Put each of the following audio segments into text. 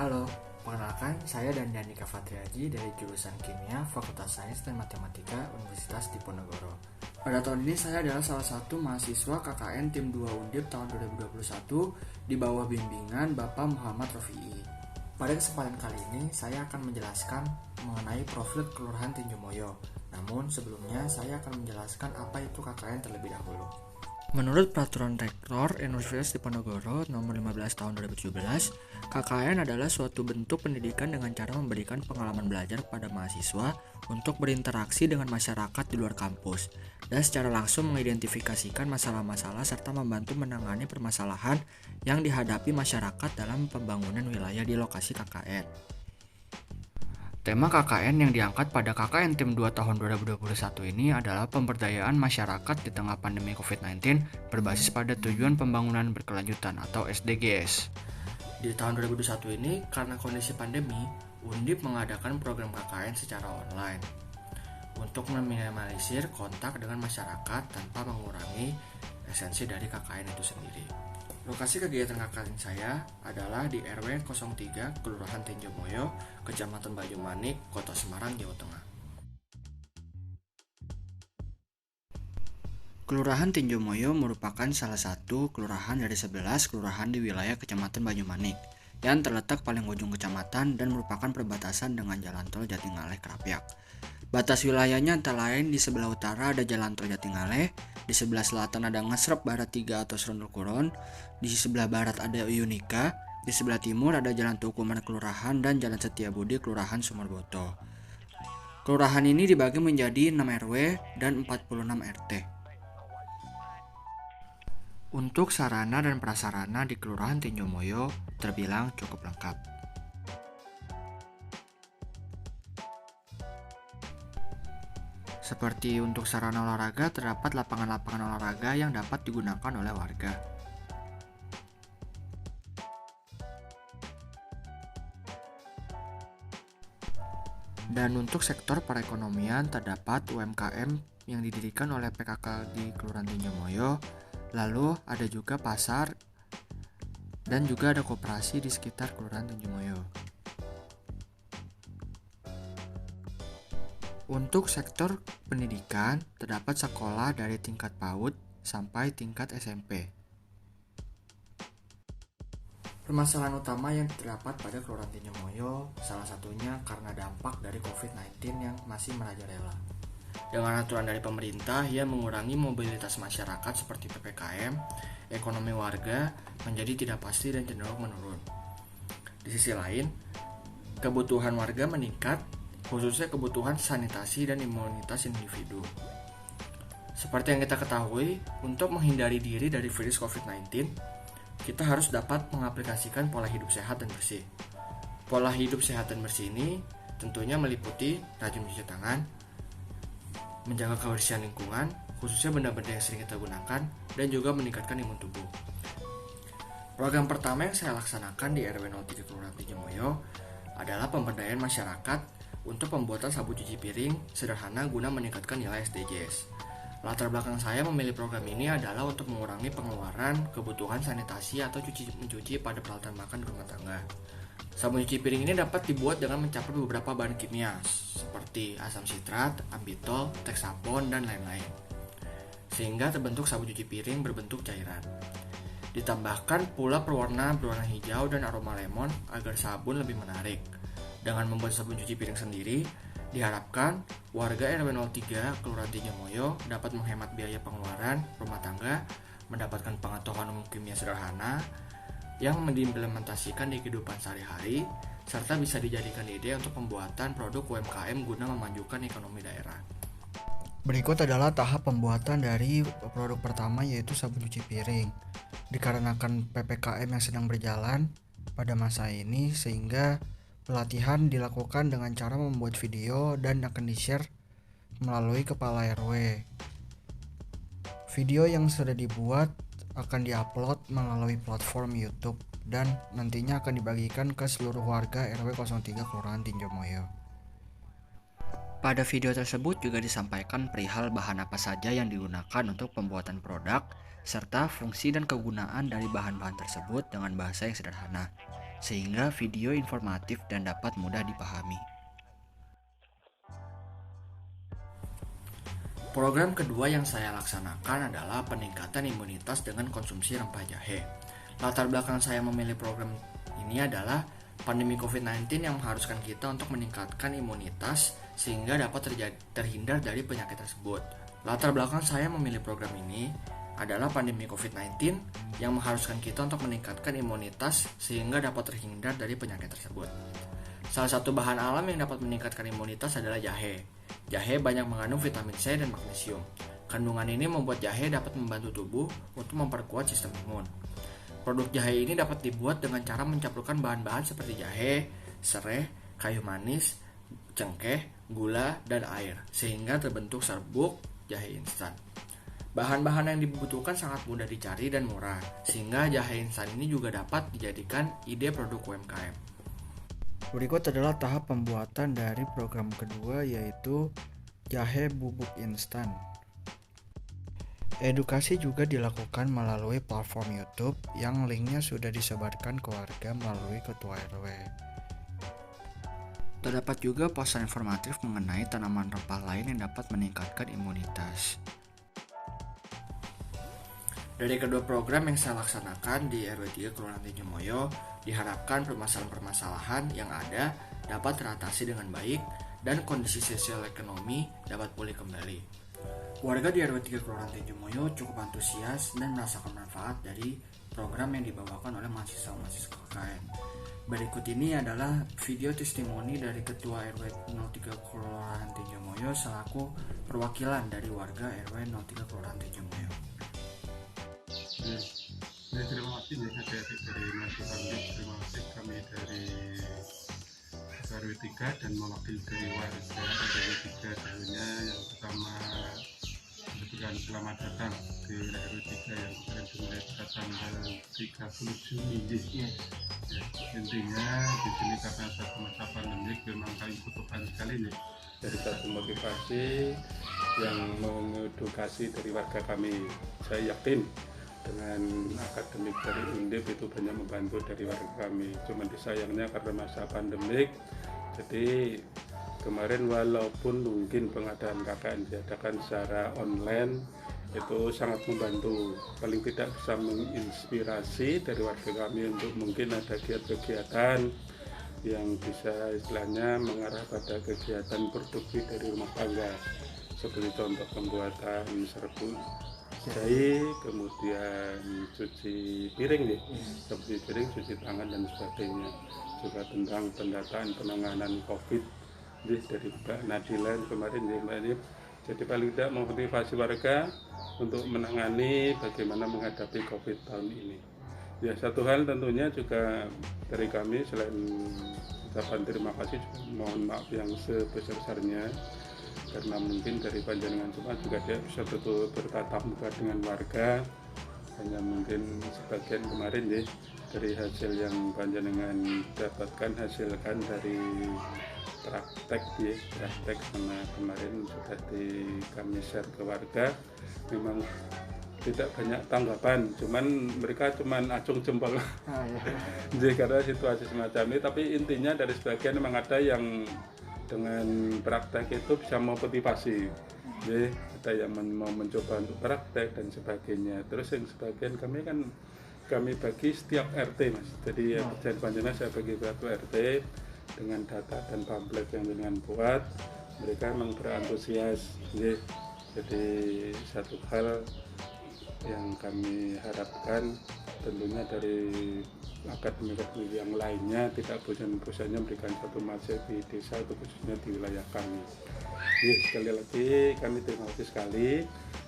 Halo, perkenalkan saya Danika Fatriaji dari jurusan Kimia, Fakultas Sains dan Matematika Universitas Diponegoro. Pada tahun ini saya adalah salah satu mahasiswa KKN Tim 2 Undip tahun 2021 di bawah bimbingan Bapak Muhammad Rofi'i. Pada kesempatan kali ini saya akan menjelaskan mengenai profil Kelurahan Tinjomoyo. Namun sebelumnya saya akan menjelaskan apa itu KKN terlebih dahulu. Menurut Peraturan Rektor Universitas Diponegoro Nomor 15 Tahun 2017, KKN adalah suatu bentuk pendidikan dengan cara memberikan pengalaman belajar pada mahasiswa untuk berinteraksi dengan masyarakat di luar kampus dan secara langsung mengidentifikasikan masalah-masalah serta membantu menangani permasalahan yang dihadapi masyarakat dalam pembangunan wilayah di lokasi KKN. Tema KKN yang diangkat pada KKN Tim 2 tahun 2021 ini adalah pemberdayaan masyarakat di tengah pandemi COVID-19 berbasis pada tujuan pembangunan berkelanjutan atau SDGs. Di tahun 2021 ini, karena kondisi pandemi, Undip mengadakan program KKN secara online untuk meminimalisir kontak dengan masyarakat tanpa mengurangi esensi dari KKN itu sendiri. Lokasi kegiatan KKN saya adalah di RW 03 Kelurahan Tinjomoyo, Kecamatan Banyumanik, Kota Semarang, Jawa Tengah. Kelurahan Tinjomoyo merupakan salah satu kelurahan dari 11 kelurahan di wilayah Kecamatan Banyumanik yang terletak paling ujung kecamatan dan merupakan perbatasan dengan Jalan Tol Jatingaleh Krapyak. Batas wilayahnya antara lain di sebelah utara ada Jalan Tol Jatingaleh, di sebelah selatan ada Ngesrep Barat 3 atau Serondol Kuron, di sebelah barat ada Yunika, di sebelah timur ada Jalan Tukuman Kelurahan dan Jalan Setiabudi Kelurahan Sumerboto. Kelurahan ini dibagi menjadi 6 RW dan 46 RT. Untuk sarana dan prasarana di Kelurahan Tinjomoyo terbilang cukup lengkap. Seperti untuk sarana olahraga, terdapat lapangan-lapangan olahraga yang dapat digunakan oleh warga. Dan untuk sektor perekonomian, terdapat UMKM yang didirikan oleh PKK di Kelurahan Tinjomoyo, lalu ada juga pasar, dan juga ada koperasi di sekitar Kelurahan Tinjomoyo. Untuk sektor pendidikan, terdapat sekolah dari tingkat PAUD sampai tingkat SMP. Permasalahan utama yang terdapat pada Kelurahan Tinjomoyo salah satunya karena dampak dari COVID-19 yang masih merajalela. Dengan aturan dari pemerintah yang mengurangi mobilitas masyarakat seperti PPKM, ekonomi warga menjadi tidak pasti dan cenderung menurun. Di sisi lain, kebutuhan warga meningkat, khususnya kebutuhan sanitasi dan imunitas individu. Seperti yang kita ketahui, untuk menghindari diri dari virus COVID-19, kita harus dapat mengaplikasikan pola hidup sehat dan bersih. Pola hidup sehat dan bersih ini tentunya meliputi rajin mencuci tangan, menjaga kebersihan lingkungan, khususnya benda-benda yang sering kita gunakan, dan juga meningkatkan imun tubuh. Program pertama yang saya laksanakan di RW 03 Kelurahan Tinjomoyo adalah pemberdayaan masyarakat untuk pembuatan sabun cuci piring sederhana guna meningkatkan nilai SDGs. Latar belakang saya memilih program ini adalah untuk mengurangi pengeluaran kebutuhan sanitasi atau mencuci pada peralatan makan di rumah tangga. Sabun cuci piring ini dapat dibuat dengan mencampur beberapa bahan kimia seperti asam sitrat, ambitol, teksapon, dan lain-lain, sehingga terbentuk sabun cuci piring berbentuk cairan. Ditambahkan pula berwarna hijau dan aroma lemon agar sabun lebih menarik. Dengan membuat sabun cuci piring sendiri, diharapkan warga RW 03 Kelurahan Tinjomoyo dapat menghemat biaya pengeluaran rumah tangga, mendapatkan pengetahuan umum kimia sederhana yang diimplementasikan di kehidupan sehari-hari, serta bisa dijadikan ide untuk pembuatan produk UMKM guna memajukan ekonomi daerah. Berikut adalah tahap pembuatan dari produk pertama, yaitu sabun cuci piring. Dikarenakan PPKM yang sedang berjalan pada masa ini, sehingga pelatihan dilakukan dengan cara membuat video dan akan di-share melalui kepala RW. Video yang sudah dibuat akan diupload melalui platform YouTube dan nantinya akan dibagikan ke seluruh warga RW 03 Kelurahan Tinjomoyo. Pada video tersebut juga disampaikan perihal bahan apa saja yang digunakan untuk pembuatan produk, serta fungsi dan kegunaan dari bahan-bahan tersebut dengan bahasa yang sederhana. sehingga video informatif dan dapat mudah dipahami. Program kedua yang saya laksanakan adalah peningkatan imunitas dengan konsumsi rempah jahe. Latar belakang saya memilih program ini adalah pandemi COVID-19 yang mengharuskan kita untuk meningkatkan imunitas sehingga dapat terhindar dari penyakit tersebut. Latar belakang saya memilih program ini adalah pandemi COVID-19 yang mengharuskan kita untuk meningkatkan imunitas sehingga dapat terhindar dari penyakit tersebut. Salah satu bahan alam yang dapat meningkatkan imunitas adalah jahe. Jahe banyak mengandung vitamin C dan magnesium. Kandungan ini membuat jahe dapat membantu tubuh untuk memperkuat sistem imun. Produk jahe ini dapat dibuat dengan cara mencampurkan bahan-bahan seperti jahe, serai, kayu manis, cengkeh, gula, dan air, sehingga terbentuk serbuk jahe instan. Bahan-bahan yang dibutuhkan sangat mudah dicari dan murah, sehingga jahe instan ini juga dapat dijadikan ide produk UMKM. Berikut adalah tahap pembuatan dari program kedua, yaitu jahe bubuk instan. Edukasi juga dilakukan melalui platform YouTube yang linknya sudah disebarkan ke warga melalui ketua RW. Terdapat juga poster informatif mengenai tanaman rempah lain yang dapat meningkatkan imunitas. Dari kedua program yang saya laksanakan di RW 3 Kelurahan Tinjomoyo, diharapkan permasalahan-permasalahan yang ada dapat teratasi dengan baik dan kondisi sosial ekonomi dapat pulih kembali. Warga di RW 3 Kelurahan Tinjomoyo cukup antusias dan merasakan manfaat dari program yang dibawakan oleh mahasiswa-mahasiswa KKN. Berikut ini adalah video testimoni dari Ketua RW 03 Kelurahan Tinjomoyo selaku perwakilan dari warga RW 03 Kelurahan Tinjomoyo. Terima kasih adik-adik dari Masjid Hamid, terima kasih kami dari RW 3 dan mewakili dari warga RW 3 dulunya. Yang pertama mengucapkan selamat datang di RW 3 yang kemarin dimulai pada tanggal 30 Juni. Ya, intinya di sini karena satu masa pandemi memang kami butuhkan sekali nih dari satu motivasi yang mengedukasi dari warga kami. Saya yakin dengan akademik dari Undip itu banyak membantu dari warga kami. Cuman disayangnya karena masa pandemik, jadi kemarin walaupun mungkin pengadaan KKN diadakan secara online, itu sangat membantu. Paling tidak bisa menginspirasi dari warga kami untuk mungkin ada kegiatan yang bisa istilahnya mengarah pada kegiatan produksi dari rumah tangga, seperti contoh pembuatan serbuk jahe, kemudian cuci piring ya, seperti piring, cuci tangan dan sebagainya. Juga tentang pendataan penanganan COVID dari Mbak Nadila kemarin ya Mbak Nip. Jadi paling tidak memotivasi warga untuk menangani bagaimana menghadapi COVID tahun ini. Ya, satu hal tentunya juga dari kami selain ucapan terima kasih, mohon maaf yang sebesar-besarnya karena mungkin dari panjenengan semua juga tidak bisa betul bertatap muka dengan warga, hanya mungkin sebagian kemarin ya dari hasil yang panjenengan dapatkan hasilkan dari praktek karena kemarin sudah kami share ke warga, memang tidak banyak tanggapan, cuman mereka cuman acung jempol. Jadi karena situasi semacam ini, tapi intinya dari sebagian memang ada yang dengan praktek itu bisa memotivasi, jadi ada yang mau mencoba untuk praktek dan sebagainya. Terus yang sebagian kami bagi setiap RT mas, jadi kerjaan panjenengan saya bagi satu RT dengan data dan pamflet yang dengan buat, mereka memang berantusias. Jadi satu hal yang kami harapkan tentunya dari akademik yang lainnya tidak bosan-bosannya memberikan satu masjid di desa atau khususnya di wilayah kami. Sekali lagi kami terima kasih sekali.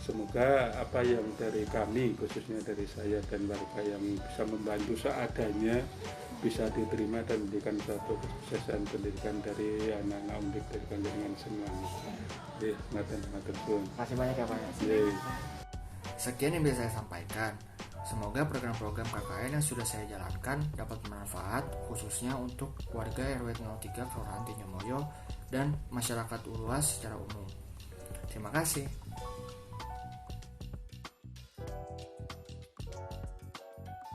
Semoga apa yang dari kami, khususnya dari saya dan warga yang bisa membantu seadanya, bisa diterima dan memberikan satu kesuksesan pendidikan dari anak-anak Undip dari panjenengan semuanya. Terima kasih banyak ya Pak. Sekian yang bisa saya sampaikan. Semoga program-program KKN yang sudah saya jalankan dapat bermanfaat khususnya untuk warga RW 03 Kelurahan Tinjomoyo dan masyarakat luas secara umum. Terima kasih.